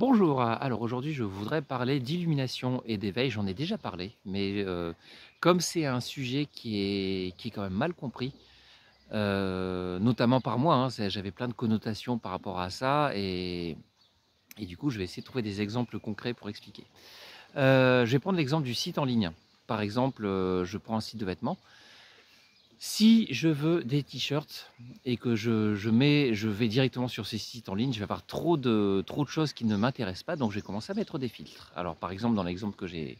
Bonjour, alors aujourd'hui je voudrais parler d'illumination et d'éveil. J'en ai déjà parlé, mais comme c'est un sujet qui est quand même mal compris, notamment par moi, hein, j'avais plein de connotations par rapport à ça et du coup je vais essayer de trouver des exemples concrets pour expliquer. Je vais prendre l'exemple du site en ligne. Par exemple, je prends un site de vêtements. Si je veux des t-shirts et que je vais directement sur ces sites en ligne, je vais avoir trop de choses qui ne m'intéressent pas, donc je vais commencer à mettre des filtres. Alors par exemple, dans l'exemple que j'ai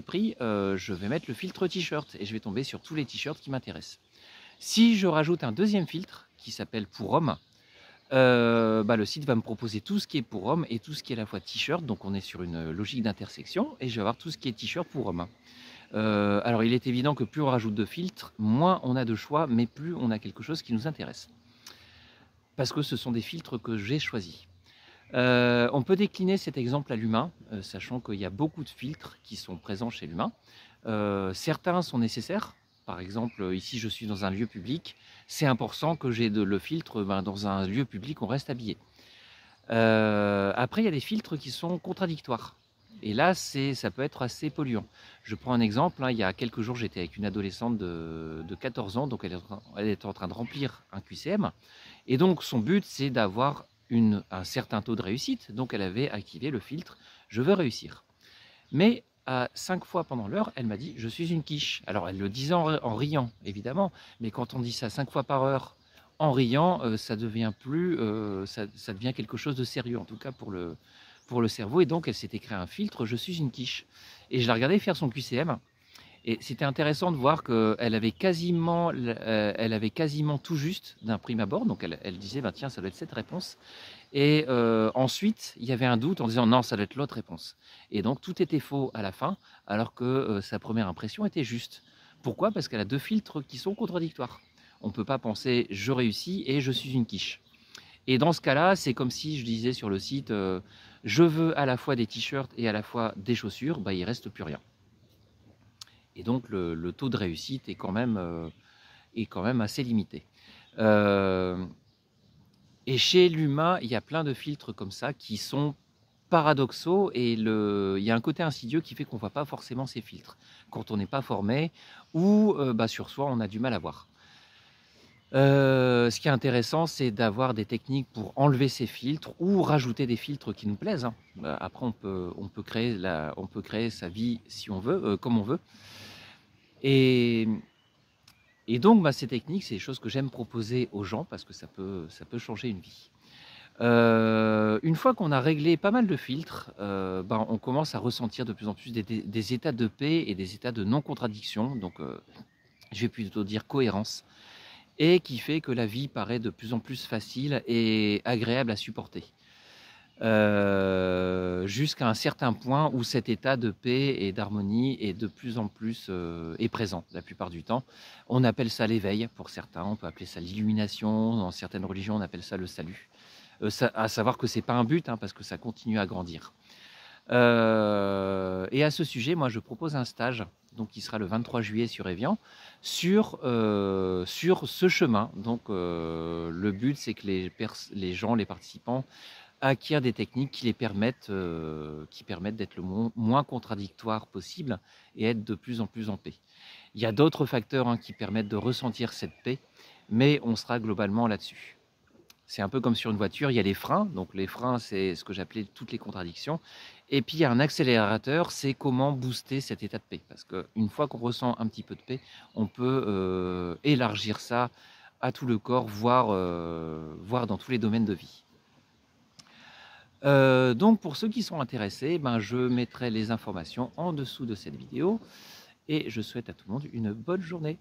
pris, je vais mettre le filtre t-shirt et je vais tomber sur tous les t-shirts qui m'intéressent. Si je rajoute un deuxième filtre qui s'appelle pour homme, le site va me proposer tout ce qui est pour homme et tout ce qui est à la fois t-shirt, donc on est sur une logique d'intersection et je vais avoir tout ce qui est t-shirt pour homme. Alors il est évident que plus on rajoute de filtres, moins on a de choix, mais plus on a quelque chose qui nous intéresse. Parce que ce sont des filtres que j'ai choisis. On peut décliner cet exemple à l'humain, sachant qu'il y a beaucoup de filtres qui sont présents chez l'humain. Certains sont nécessaires. Par exemple, ici je suis dans un lieu public, c'est important que j'ai le filtre, dans un lieu public on reste habillé. Après il y a des filtres qui sont contradictoires. Et là, ça peut être assez polluant. Je prends un exemple, hein, il y a quelques jours, j'étais avec une adolescente de 14 ans, donc elle est en train de remplir un QCM. Et donc, son but, c'est d'avoir un certain taux de réussite. Donc, elle avait activé le filtre «Je veux réussir». Mais à 5 fois pendant l'heure, elle m'a dit «Je suis une quiche». Alors, elle le disait en riant, évidemment, mais quand on dit ça 5 fois par heure en riant, ça devient ça devient quelque chose de sérieux, en tout cas pour le cerveau. Et donc, elle s'était créé un filtre «Je suis une quiche». Et je la regardais faire son QCM. Et c'était intéressant de voir elle avait quasiment tout juste d'un prime abord. Donc, elle disait bah, tiens, ça doit être cette réponse. Et ensuite, il y avait un doute en disant non, ça doit être l'autre réponse. Et donc, tout était faux à la fin, alors que sa première impression était juste. Pourquoi? Parce qu'elle a deux filtres qui sont contradictoires. On ne peut pas penser je réussis et je suis une quiche. Et dans ce cas-là, c'est comme si je disais sur le site je veux à la fois des t-shirts et à la fois des chaussures, bah, il ne reste plus rien. Et donc le taux de réussite est quand même assez limité. Et chez l'humain, il y a plein de filtres comme ça qui sont paradoxaux et il y a un côté insidieux qui fait qu'on ne voit pas forcément ces filtres quand on n'est pas formé ou sur soi on a du mal à voir. Ce qui est intéressant, c'est d'avoir des techniques pour enlever ces filtres ou rajouter des filtres qui nous plaisent, hein. Après on peut créer sa vie si on veut, comme on veut. Et donc ces techniques, c'est des choses que j'aime proposer aux gens parce que ça peut changer une vie. Une fois qu'on a réglé pas mal de filtres, on commence à ressentir de plus en plus des états de paix et des états de non-contradiction, donc je vais plutôt dire cohérence, et qui fait que la vie paraît de plus en plus facile et agréable à supporter. Jusqu'à un certain point où cet état de paix et d'harmonie est de plus en plus est présent la plupart du temps. On appelle ça l'éveil pour certains, on peut appeler ça l'illumination, dans certaines religions on appelle ça le salut. À savoir que c'est pas un but, hein, parce que ça continue à grandir. Et à ce sujet, moi je propose un stage donc qui sera le 23 juillet sur Évian sur ce chemin. Donc le but c'est que les gens, les participants acquièrent des techniques qui permettent d'être le moins contradictoire possible et être de plus en plus en paix. Il y a d'autres facteurs, hein, qui permettent de ressentir cette paix, mais on sera globalement là-dessus. C'est un peu comme sur une voiture, il y a les freins. Donc les freins, c'est ce que j'appelais toutes les contradictions. Et puis il y a un accélérateur, c'est comment booster cet état de paix. Parce qu'une fois qu'on ressent un petit peu de paix, on peut élargir ça à tout le corps, voire dans tous les domaines de vie. Donc pour ceux qui sont intéressés, je mettrai les informations en dessous de cette vidéo et je souhaite à tout le monde une bonne journée.